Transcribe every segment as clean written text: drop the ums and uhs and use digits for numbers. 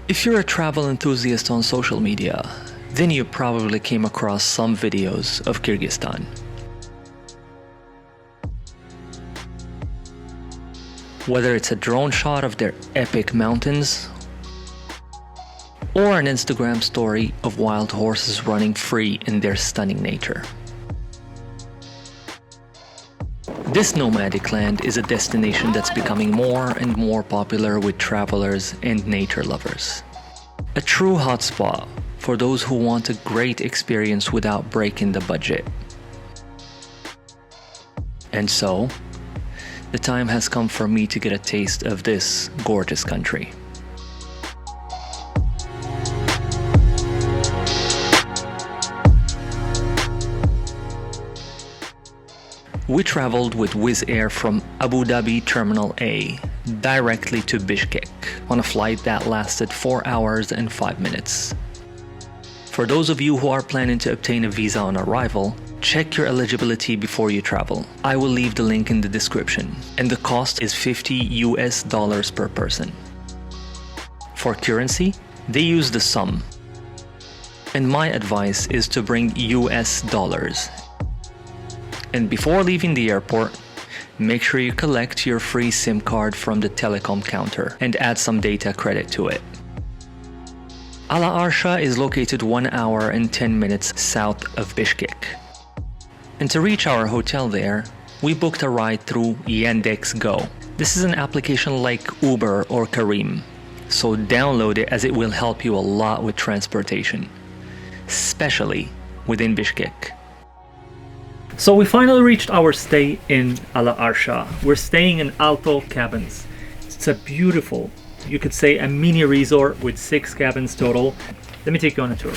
If you're a travel enthusiast on social media, then you probably came across some videos of Kyrgyzstan. Whether it's a drone shot of their epic mountains, or an Instagram story of wild horses running free in their stunning nature. This nomadic land is a destination that's becoming more and more popular with travelers and nature lovers. A true hotspot for those who want a great experience without breaking the budget. And so, the time has come for me to get a taste of this gorgeous country. We traveled with WIZZAIR from Abu Dhabi Terminal A directly to Bishkek on a flight that lasted 4 hours and 5 minutes. For those of you who are planning to obtain a visa on arrival, check your eligibility before you travel. I will leave the link in the description, and the cost is $50 per person. For currency, they use the sum, and my advice is to bring US dollars. And before leaving the airport, make sure you collect your free SIM card from the telecom counter and add some data credit to it. ALA ARCHA is located 1 hour and 10 minutes south of Bishkek. And to reach our hotel there, we booked a ride through Yandex Go. This is an application like Uber or Careem, so download it as it will help you a lot with transportation, especially within Bishkek. So we finally reached our stay in ALA ARCHA. We're staying in Alto cabins. It's a beautiful, you could say a mini resort with 6 cabins total. Let me take you on a tour.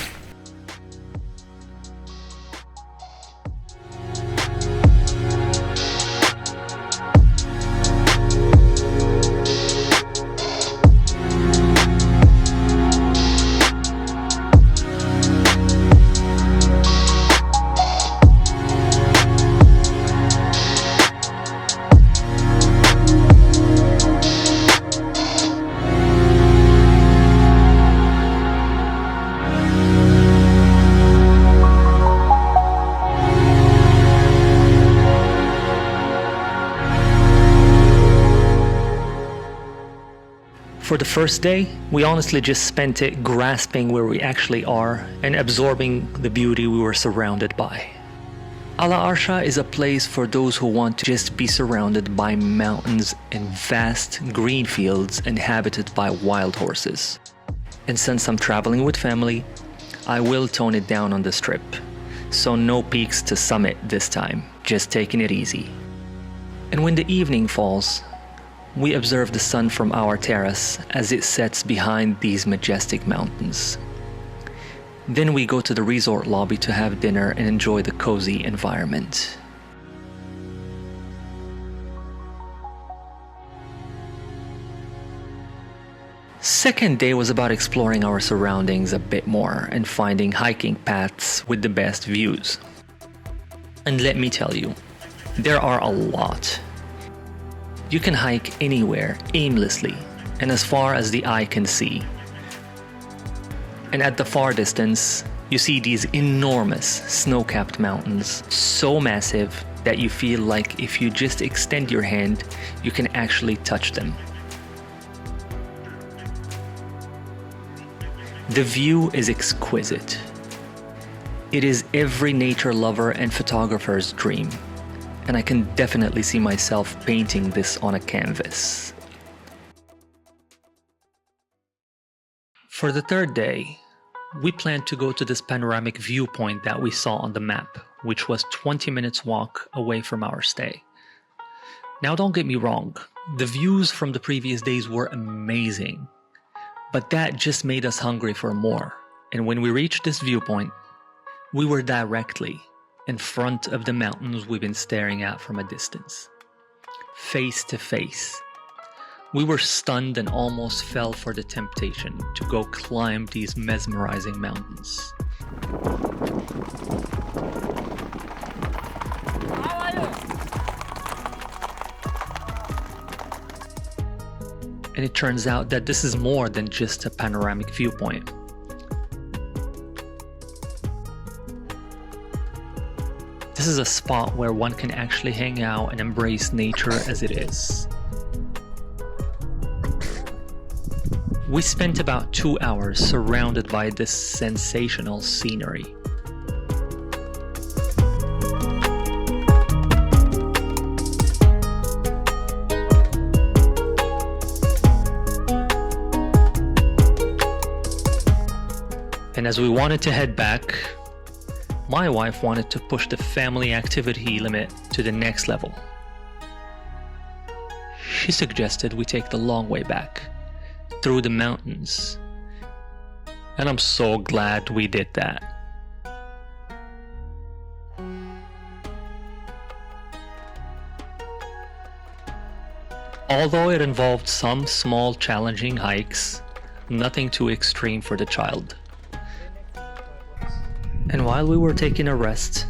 For the first day, we honestly just spent it grasping where we actually are and absorbing the beauty we were surrounded by. ALA ARCHA is a place for those who want to just be surrounded by mountains and vast green fields inhabited by wild horses. And since I'm traveling with family, I will tone it down on this trip. So no peaks to summit this time, just taking it easy. And when the evening falls, we observe the sun from our terrace as it sets behind these majestic mountains. Then we go to the resort lobby to have dinner and enjoy the cozy environment. Second day was about exploring our surroundings a bit more and finding hiking paths with the best views. And let me tell you, there are a lot. You can hike anywhere aimlessly and as far as the eye can see. And at the far distance, you see these enormous snow-capped mountains, so massive that you feel like if you just extend your hand, you can actually touch them. The view is exquisite. It is every nature lover and photographer's dream, and I can definitely see myself painting this on a canvas. For the third day, we planned to go to this panoramic viewpoint that we saw on the map, which was 20 minutes walk away from our stay. Now don't get me wrong, the views from the previous days were amazing, but that just made us hungry for more. And when we reached this viewpoint, we were directly in front of the mountains we've been staring at from a distance, face to face. We were stunned and almost fell for the temptation to go climb these mesmerizing mountains. And it turns out that this is more than just a panoramic viewpoint. This is a spot where one can actually hang out and embrace nature as it is. We spent about 2 hours surrounded by this sensational scenery. And as we wanted to head back, my wife wanted to push the family activity limit to the next level. She suggested we take the long way back, through the mountains. And I'm so glad we did that. Although it involved some small challenging hikes, nothing too extreme for the child. And while we were taking a rest,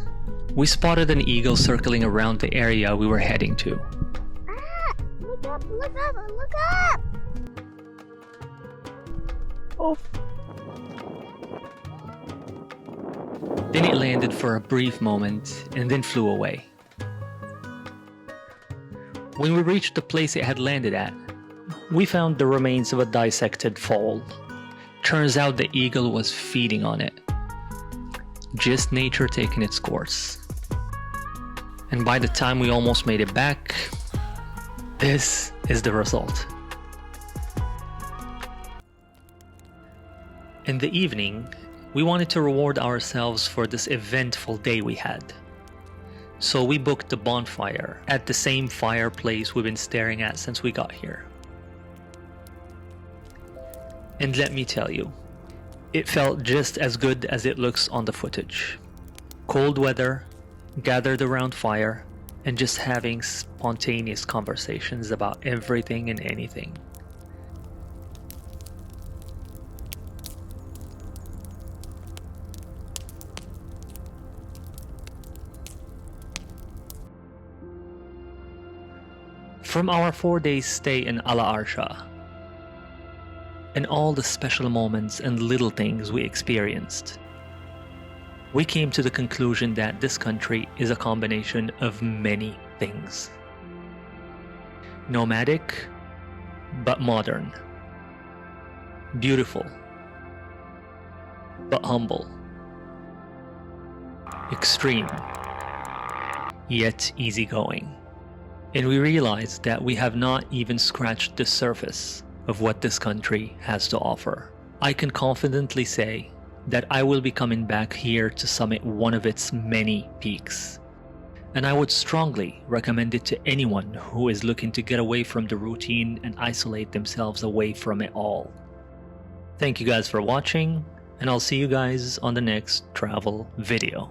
we spotted an eagle circling around the area we were heading to. Ah, look up, look up, look up! Oh. Then it landed for a brief moment and then flew away. When we reached the place it had landed at, we found the remains of a dissected foal. Turns out the eagle was feeding on it. Just nature taking its course. And by the time we almost made it back, this is the result. In the evening, we wanted to reward ourselves for this eventful day we had. So we booked the Bonfire at the same fireplace we've been staring at since we got here. And let me tell you, it felt just as good as it looks on the footage. Cold weather, gathered around fire, and just having spontaneous conversations about everything and anything. From our 4-day stay in ALA ARCHA, and all the special moments and little things we experienced, we came to the conclusion that this country is a combination of many things. Nomadic, but modern. Beautiful, but humble. Extreme, yet easygoing. And we realized that we have not even scratched the surface of what this country has to offer. I can confidently say that I will be coming back here to summit one of its many peaks. And I would strongly recommend it to anyone who is looking to get away from the routine and isolate themselves away from it all. Thank you guys for watching, and I'll see you guys on the next travel video.